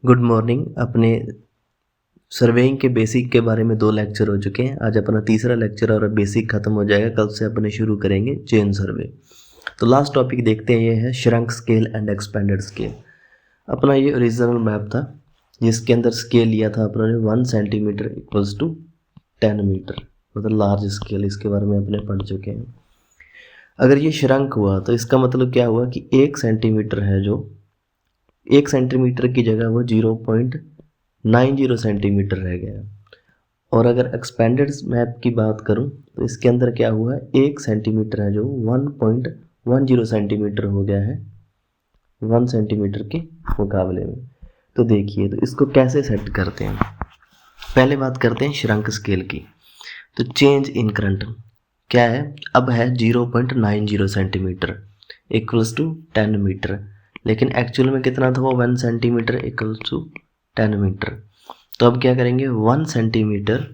Good morning. अपने surveying के basic के बारे में 2 लेक्चर हो चुके हैं। आज अपना तीसरा लेक्चर और बेसिक ख़त्म हो जाएगा। कल से अपने शुरू करेंगे चेन सर्वे। तो लास्ट टॉपिक देखते हैं, ये है shrunk scale and expanded scale. अपना ये ओरिजिनल मैप था जिसके अंदर स्केल लिया था अपने 1 सेंटीमीटर इक्वल्स टू 10 मीटर, मतलब लार्ज स्केल। इसके बारे में अपने पढ़ चुके हैं। अगर ये श्रंक हुआ तो इसका मतलब क्या हुआ कि 1 सेंटीमीटर है, जो 1 सेंटीमीटर की जगह वो 0.90 सेंटीमीटर रह गया। और अगर एक्सपेंडेड मैप की बात करूं तो इसके अंदर क्या हुआ है, 1 सेंटीमीटर है जो 1.10 सेंटीमीटर हो गया है 1 सेंटीमीटर के मुकाबले में। तो देखिए, तो इसको कैसे सेट करते हैं। पहले बात करते हैं श्रंक स्केल की। तो चेंज इन करंट क्या है, अब है 0.90 सेंटीमीटर इक्वल्स टू 10 मीटर, लेकिन एक्चुअल में कितना था वो 1 सेंटीमीटर इक्वल्स टू 10 मीटर। तो अब क्या करेंगे, 1 centimeter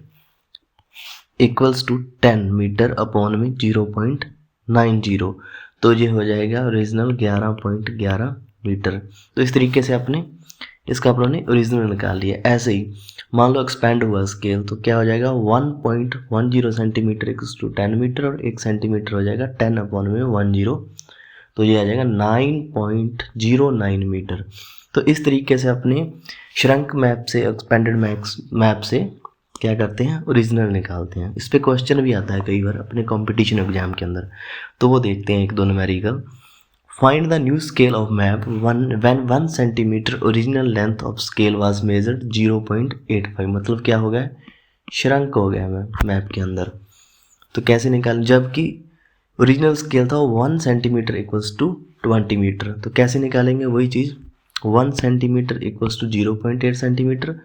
equals to 10 meter upon में 0.90, तो ये हो जाएगा ओरिजिनल 11.11 मीटर। तो इस तरीके से अपने इसका अपने ओरिजिनल निकाल लिया। ऐसे ही मान लो एक्सपेंड हुआ स्केल, तो क्या हो जाएगा 1.10 सेंटीमीटर इक्वल्स टू 10 मीटर और 1 सेंटीमीटर हो जाएगा 10 अपॉन में 10, तो ये आ जाएगा 9.09 मीटर। तो इस तरीके से अपने श्रंक मैप से एक्सपेंडेड मैप से क्या करते हैं, ओरिजिनल निकालते हैं। इस पे क्वेश्चन भी आता है कई बार अपने कंपटीशन एग्जाम के अंदर, तो वो देखते हैं 1-2 numerical. Find the new scale of map when 1 centimetre original length of scale was measured 0.85, मतलब क्या हो गया, श्रंक हो गया मैप के अंदर। तो कैसे निकाल, जबकि ओरिजिनल स्केल था 1 सेंटीमीटर इक्वल्स टू 20 मीटर, तो कैसे निकालेंगे वही चीज़, 1 सेंटीमीटर इक्वल्स टू 0.8 सेंटीमीटर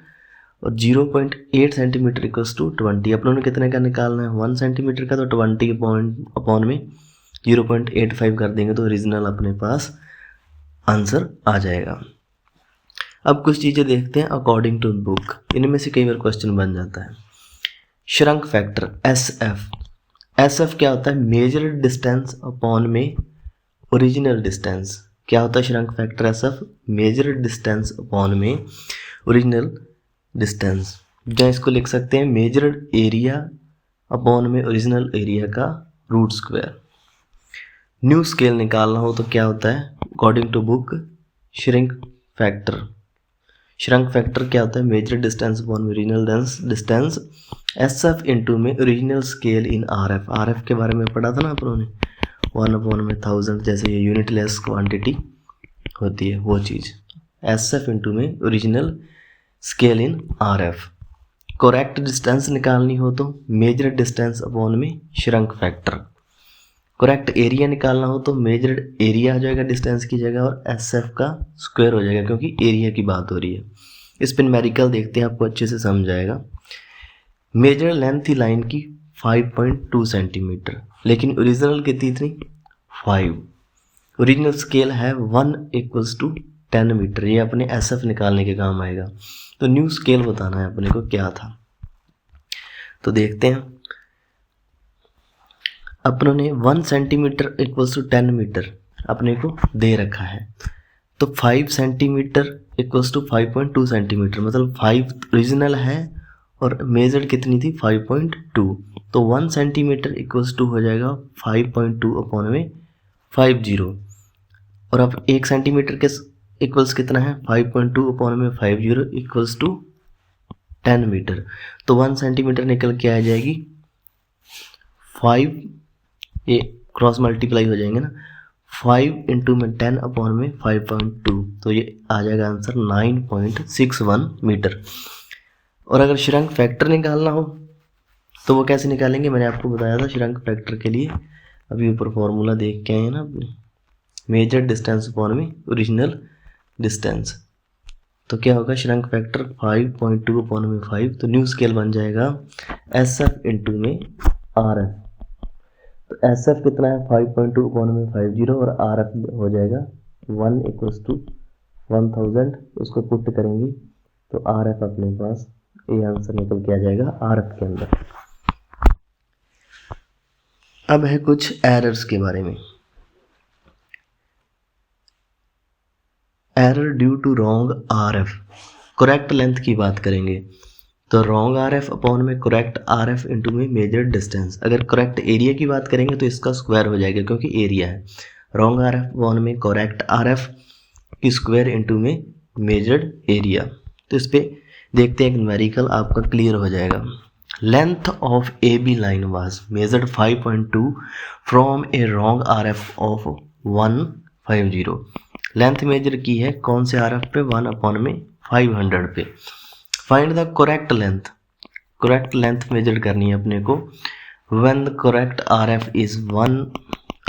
और 0.8 सेंटीमीटर इक्वल्स टू 20। अपनों ने कितने का निकालना है, 1 सेंटीमीटर का, तो 20 अपॉन में 0.85 कर देंगे तो ओरिजिनल अपने पास आंसर आ जाएगा। अब कुछ चीज़ें देखते हैं अकॉर्डिंग टू बुक, इनमें से कई बार क्वेश्चन बन जाता है। श्रंक फैक्टर SF क्या होता है, मेजर्ड डिस्टेंस अपॉन में ओरिजिनल डिस्टेंस। क्या होता है shrink factor SF, measured distance upon में ओरिजिनल डिस्टेंस। या इसको लिख सकते हैं मेजर्ड एरिया अपॉन में ओरिजिनल एरिया का रूट स्क्वायर। न्यू स्केल निकालना हो तो क्या होता है, according to book shrink factor क्या होता है, measured distance upon original distance SF into में ओरिजिनल स्केल इन RF के बारे में पढ़ा था ना अपनों ने, 1/1000, जैसे ये यूनिट लेस क्वांटिटी होती है वो चीज़, SF इंटू में ओरिजिनल स्केल इन RF। करेक्ट डिस्टेंस निकालनी हो तो मेजर्ड डिस्टेंस अपॉन में श्रंक फैक्टर। करेक्ट एरिया निकालना हो तो मेजर्ड एरिया आ जाएगा डिस्टेंस की जगह और SF का स्क्वायर हो जाएगा, क्योंकि एरिया की बात हो रही है। इस पर न्यूमेरिकल देखते हैं, आपको अच्छे से समझ आएगा। मेजर लेंथ थी लाइन की 5.2 सेंटीमीटर, लेकिन ओरिजिनल कितनी थी 5। ओरिजिनल स्केल है 1 इक्वल्स टू 10 मीटर, ये अपने SF निकालने के काम आएगा। तो न्यू स्केल बताना है अपने को क्या था, तो देखते हैं। अपनों ने 1 सेंटीमीटर इक्वल्स टू 10 मीटर अपने को दे रखा है, तो 5 सेंटीमीटर इक्वल्स टू 5.2 सेंटीमीटर, मतलब 5 ओरिजिनल है और मेजर कितनी थी 5.2, तो 1 सेंटीमीटर इक्वल्स टू हो जाएगा 5.2 अपॉन में 50। और अब 1 सेंटीमीटर के इक्वल्स कितना है 5.2 अपॉन में 50 इक्वल्स टू 10 मीटर, तो 1 सेंटीमीटर निकल के आ जाएगी 5, ये क्रॉस मल्टीप्लाई हो जाएंगे ना, 5 इंटू में 10 अपॉन में 5.2, तो ये आ जाएगा आंसर 9.61 मीटर। और अगर श्रंक फैक्टर निकालना हो तो वो कैसे निकालेंगे, मैंने आपको बताया था श्रंक फैक्टर के लिए, अभी ऊपर फॉर्मूला देख के आए हैं ना अपने, मेजर डिस्टेंस अपॉन में ओरिजिनल डिस्टेंस। तो क्या होगा श्रंक फैक्टर 5.2 अपॉन में 5, तो न्यू स्केल बन जाएगा SF इंटू में RF। तो SF कितना है 5.2 अपॉन में 50 और RF हो जाएगा 1 इक्वल्स टू 1000, उसको पुट करेंगे तो RF अपने पास ये आंसर निकल के आ जाएगा RF के अंदर। अब है कुछ एरर्स के बारे में। Error due to wrong RF। Correct length की बात करेंगे तो रॉन्ग RF अपॉन में करेक्ट RF इंटू में मेजर डिस्टेंस। अगर करेक्ट एरिया की बात करेंगे तो इसका स्क्वायर हो जाएगा क्योंकि एरिया है। रॉन्ग RF अपॉन में करेक्ट RF की स्क्वायर इंटू में मेजर्ड एरिया। तो इस पर देखते हैं, एक न्यूमेरिकल आपका क्लियर हो जाएगा। Length of AB line was measured 5.2 from A wrong RF of 150। Length major की है कौन से RF पे, 1 अपॉन में 500 पे। Find the correct length. Correct length major करनी है अपने को when the correct RF is 1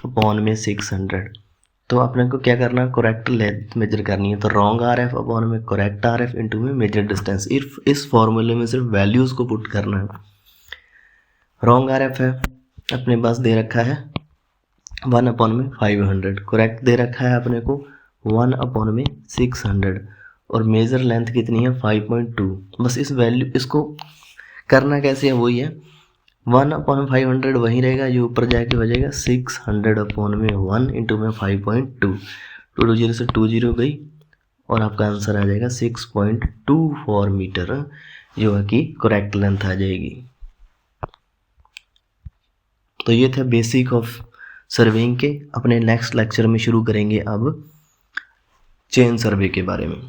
upon में 600। तो अपने को क्या करना है, करेक्ट लेंथ मेजर करनी है। तो रॉन्ग RF अपॉन में करेक्ट RF इंटू में मेजर डिस्टेंस। इस फॉर्मूले में सिर्फ वैल्यूज़ को पुट करना है। रॉन्ग RF है अपने पास दे रखा है 1 अपॉन में 500, करेक्ट दे रखा है अपने को 1 अपॉन में 600 और मेजर लेंथ कितनी है 5.2। बस इस वैल्यू, इसको करना कैसे है वही है, 1 अपॉन 500 वहीं रहेगा, ये ऊपर जाके हो जाएगा 600 अपॉन में 1 इंटू में 5.2। 2 0 से 2 0 गई और आपका आंसर आ जाएगा 6.24 मीटर, जो है कि करेक्ट लेंथ आ जाएगी। तो ये था बेसिक ऑफ सर्वेइंग के। अपने नेक्स्ट लेक्चर में शुरू करेंगे अब चेन सर्वे के बारे में।